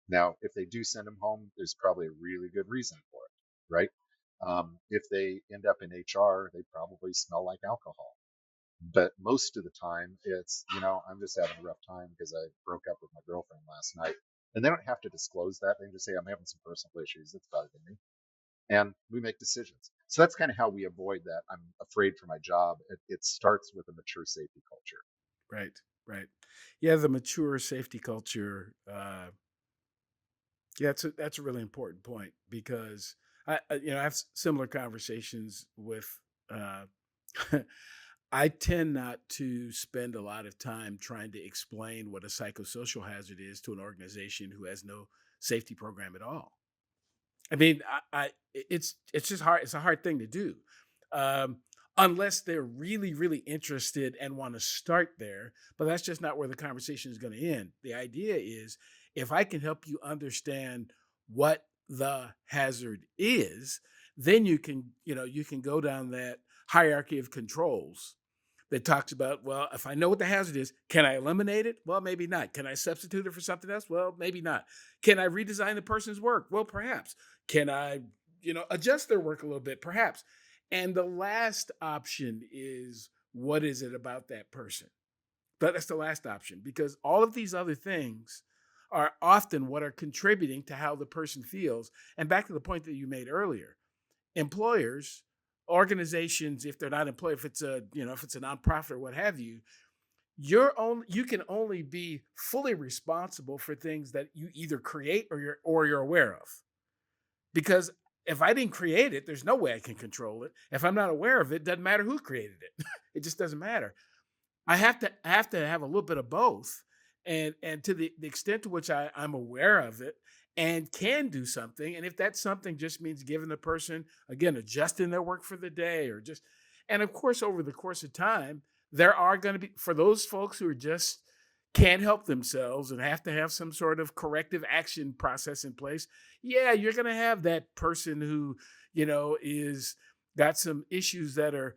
Now, if they do send them home, there's probably a really good reason for it, right? If they end up in HR, they probably smell like alcohol. But most of the time, it's, I'm just having a rough time because I broke up with my girlfriend last night. And they don't have to disclose that. They can just say, I'm having some personal issues that's bothering me. And we make decisions. So that's kind of how we avoid that. I'm afraid for my job. It starts with a mature safety culture.
Right, right. Yeah, the mature safety culture. Yeah, that's a really important point because I have similar conversations with. Uh, I tend not to spend a lot of time trying to explain what a psychosocial hazard is to an organization who has no safety program at all. I mean, it's just hard. It's a hard thing to do, um, unless they're really, really interested and want to start there. But that's just not where the conversation is going to end. The idea is, if I can help you understand what the hazard is, then you can go down that hierarchy of controls that talks about, well, if I know what the hazard is, can I eliminate it? Well, maybe not. Can I substitute it for something else? Well, maybe not. Can I redesign the person's work? Well, perhaps. Can I, adjust their work a little bit? Perhaps. And the last option is, what is it about that person? But that's the last option, because all of these other things are often what are contributing to how the person feels. And back to the point that you made earlier, employers, organizations, if they're not employed, if it's a nonprofit or what have you, you can only be fully responsible for things that you either create or you're aware of. Because if I didn't create it, there's no way I can control it. If I'm not aware of it, doesn't matter who created it. It just doesn't matter. I have to have a little bit of both, and to the extent to which I'm aware of it and can do something, and if that something just means giving the person, again, adjusting their work for the day, and of course, over the course of time, there are going to be, for those folks who are just can't help themselves and have to have some sort of corrective action process in place. Yeah, you're going to have that person who is got some issues that are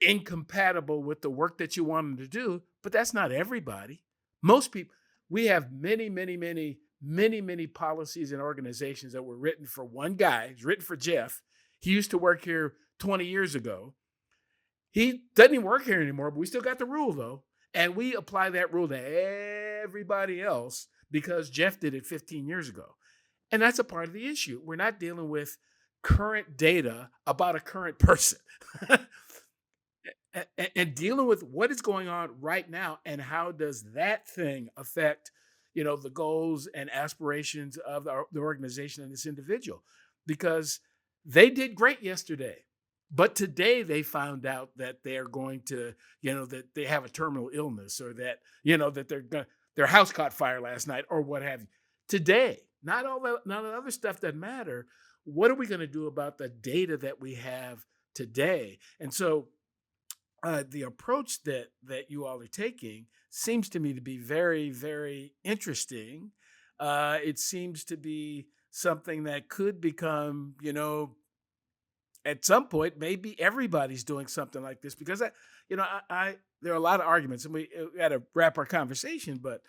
incompatible with the work that you want them to do, but that's not everybody. Most people, we have many, many, many, many, many policies and organizations that were written for one guy. It's written for Jeff. He used to work here 20 years ago. He doesn't even work here anymore, but we still got the rule though. And we apply that rule to everybody else because Jeff did it 15 years ago. And that's a part of the issue. We're not dealing with current data about a current person. And dealing with what is going on right now and how does that thing affect the goals and aspirations of the organization and this individual, because they did great yesterday, but today they found out that they're going to that they have a terminal illness, or that that their house caught fire last night, or what have you. Today, none of the other stuff that matter. What are we going to do about the data that we have today? And so the approach that you all are taking seems to me to be very, very interesting. It seems to be something that could become, at some point, maybe everybody's doing something like this because I there are a lot of arguments, and we got to wrap our conversation, but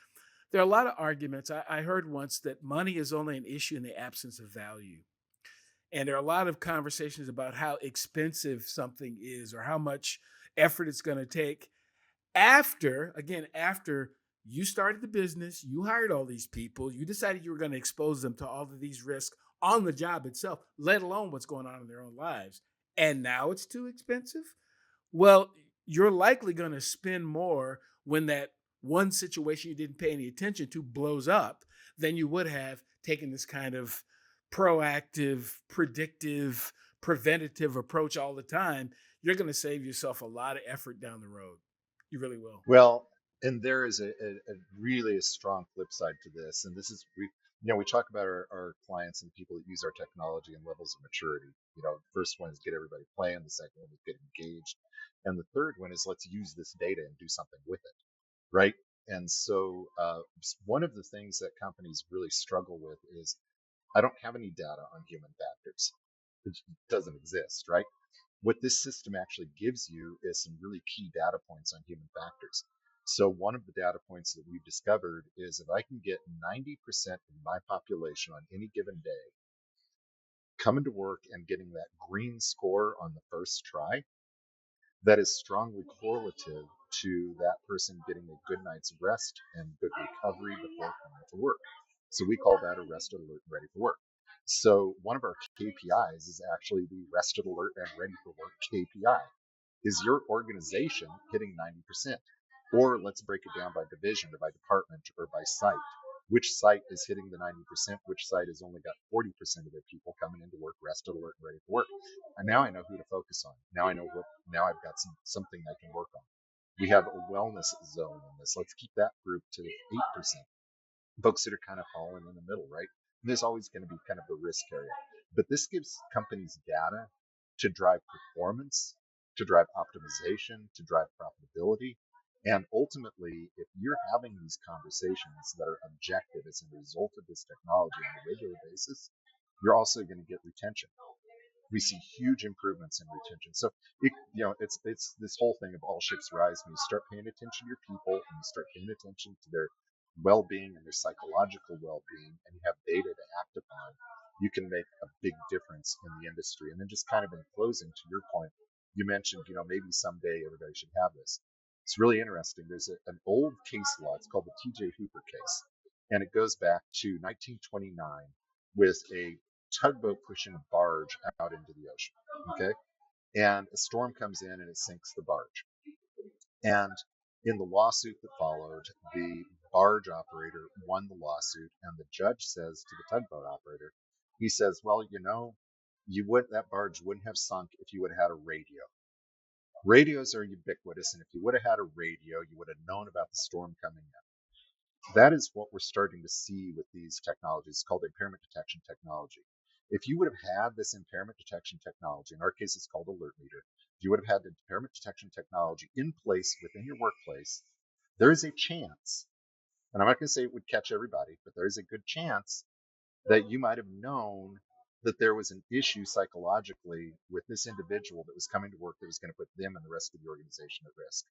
there are a lot of arguments. I heard once that money is only an issue in the absence of value. And there are a lot of conversations about how expensive something is or how much effort it's going to take after you started the business, you hired all these people, you decided you were going to expose them to all of these risks on the job itself, let alone what's going on in their own lives. And now it's too expensive. Well, you're likely going to spend more when that one situation you didn't pay any attention to blows up than you would have taken this kind of proactive, predictive, preventative approach all the time. You're going to save yourself a lot of effort down the road. You really will.
Well, and there is a really a strong flip side to this, and this is we talk about our clients and people that use our technology and levels of maturity. The first one is get everybody playing, the second one is get engaged, and the third one is let's use this data and do something with it, right? And so one of the things that companies really struggle with is I don't have any data on human factors. It doesn't exist, right? What this system actually gives you is some really key data points on human factors. So one of the data points that we've discovered is if I can get 90% of my population on any given day coming to work and getting that green score on the first try, that is strongly correlative to that person getting a good night's rest and good recovery before coming to work. So we call that a rested, alert, and ready for work. So one of our KPIs is actually the rested, alert, and ready for work KPI. Is your organization hitting 90%? Or let's break it down by division or by department or by site. Which site is hitting the 90%? Which site has only got 40% of their people coming into work rested, alert, and ready for work? And now I know who to focus on. Now I know now I've got something I can work on. We have a wellness zone in this. Let's keep that group to 8%. Folks that are kind of falling in the middle, right? And there's always going to be kind of a risk area. But this gives companies data to drive performance, to drive optimization, to drive profitability. And ultimately, if you're having these conversations that are objective as a result of this technology on a regular basis, you're also going to get retention. We see huge improvements in retention. So it's this whole thing of all ships rise. When you start paying attention to your people and you start paying attention to their well-being and their psychological well-being, and you have data to act upon, you can make a big difference in the industry. And then just kind of in closing, to your point, you mentioned, maybe someday everybody should have this. It's really interesting. There's an old case law. It's called the T.J. Hooper case, and it goes back to 1929 with a tugboat pushing a barge out into the ocean. Okay, and a storm comes in and it sinks the barge. And in the lawsuit that followed, the barge operator won the lawsuit, and the judge says to the tugboat operator, he says, "Well, that barge wouldn't have sunk if you would have had a radio. Radios are ubiquitous, and if you would have had a radio, you would have known about the storm coming in." That is what we're starting to see with these technologies. It's called impairment detection technology. If you would have had this impairment detection technology, in our case it's called Alert Meter, if you would have had the impairment detection technology in place within your workplace, there is a chance, and I'm not going to say it would catch everybody, but there is a good chance that you might have known that there was an issue psychologically with this individual that was coming to work that was going to put them and the rest of the organization at risk.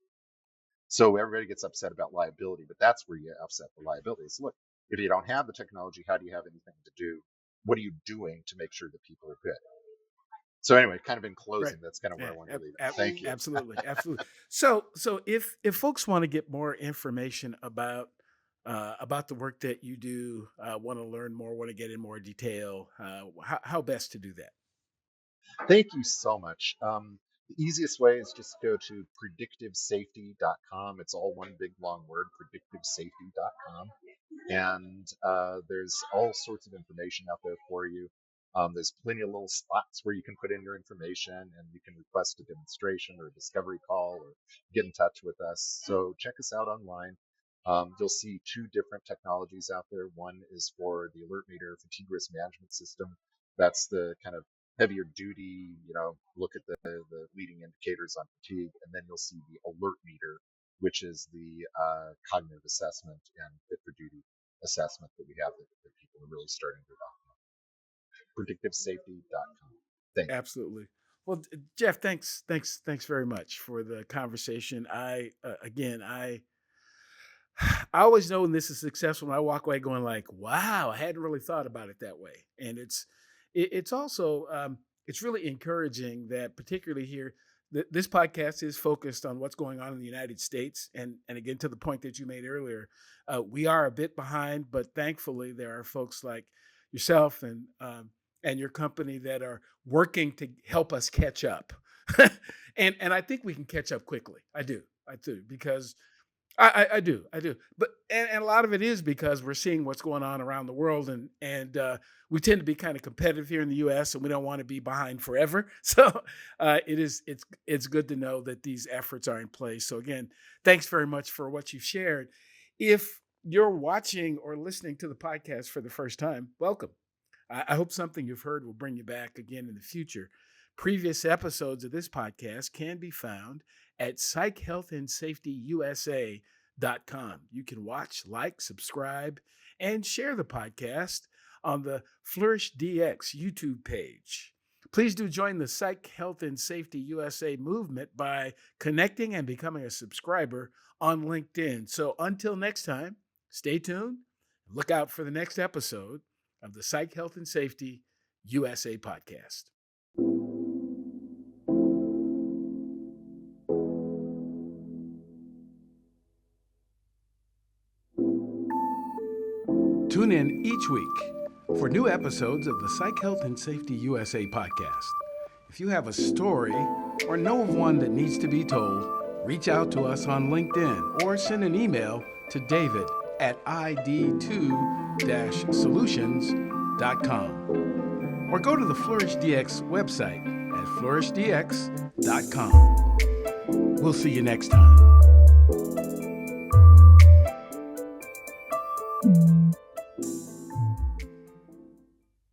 So everybody gets upset about liability, but that's where you upset the liability. So look, if you don't have the technology, how do you have anything to do? What are you doing to make sure that people are good? So anyway, kind of in closing,
Right.
that's kind of where
Yeah,
I want to leave it. Thank you.
absolutely, absolutely. So if folks want to get more information about the work that you do, want to learn more, want to get in more detail, how best to do that?
Thank you so much. The easiest way is just go to predictivesafety.com. It's all one big long word, predictivesafety.com. And there's all sorts of information out there for you. There's plenty of little spots where you can put in your information, and you can request a demonstration or a discovery call or get in touch with us. So check us out online. You'll see two different technologies out there. One is for the Alert Meter fatigue risk management system. That's the kind of heavier duty, look at the leading indicators on fatigue, and then you'll see the alert meter, which is the cognitive assessment and fit for duty assessment that we have that people are really starting to adopt. PredictiveSafety.com. Thank you.
Absolutely. Well, Jeff, thanks very much for the conversation. I always know when this is successful, when I walk away going like, wow, I hadn't really thought about it that way. And it's also, it's really encouraging that particularly here, this podcast is focused on what's going on in the United States. And again, to the point that you made earlier, we are a bit behind, but thankfully there are folks like yourself and your company that are working to help us catch up. and I think we can catch up quickly. I do, because I do. But and a lot of it is because we're seeing what's going on around the world, and we tend to be kind of competitive here in the U.S. and we don't want to be behind forever. So it's good to know that these efforts are in place. So again, thanks very much for what you've shared. If you're watching or listening to the podcast for the first time, welcome. I hope something you've heard will bring you back again in the future. Previous episodes of this podcast can be found at psychhealthandsafetyusa.com. You can watch, like, subscribe, and share the podcast on the Flourish DX YouTube page. Please do join the Psych, Health, and Safety USA movement by connecting and becoming a subscriber on LinkedIn. So until next time, stay tuned. Look out for the next episode of the Psych, Health, and Safety USA podcast. Tune in each week for new episodes of the Psych, Health, and Safety USA podcast. If you have a story or know of one that needs to be told, reach out to us on LinkedIn or send an email to david@id2-solutions.com or go to the Flourish DX website at flourishdx.com. We'll see you next time.